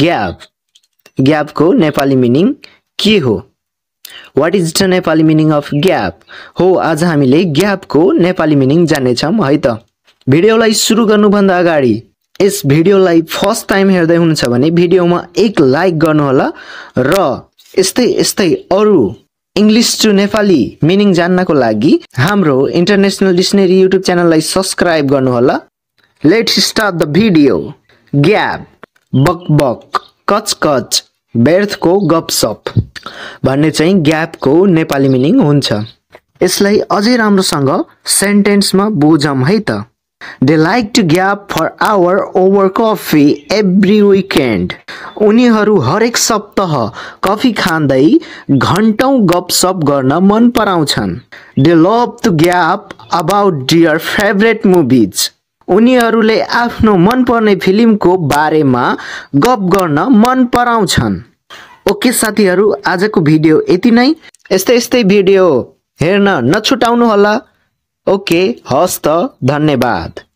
Gap ग्यापको Nepali meaning के हो? What is the Nepali meaning of gap? हो आज हामीले ग्यापको नेपाली मिनिङ जान्नेछौँ है त। भिडियोलाई सुरु गर्नुभन्दा अगाडि यस भिडियोलाई फर्स्ट टाइम हेर्दै हुनुहुन्छ भने भिडियोमा एक लाइक गर्नुहोला र यस्तै अरु इंग्लिश टु नेपाली मिनिङ जान्नको लागि हाम्रो इन्टरनेशनल डिक्सनरी युट्युब च्यानललाई सब्स्क्राइब गर्नुहोला। Let's start the video. Gap बकबक कचकच व्यर्थको गपसप भन्ने चाहिँ ग्यापको नेपाली मिनिङ हुन्छ। यसलाई अझै राम्रोसँग सेन्टेन्समा बुझौँ है त। They like to gap for hour over coffee every weekend. उनीहरू हरेक सप्ताह कफी खाँदै घण्टौं गपसप गर्न मन पराउँछन्। They love to gap about their favorite movies. उनीहरूले आफ्नो मनपर्ने फिल्मको बारेमा गफ गर्न मन पराउँछन्। ओके साथीहरू, आजको भिडियो यति नै। यस्तै भिडियो हेर्न नछुटाउनु होला। ओके, हस् त, धन्यवाद।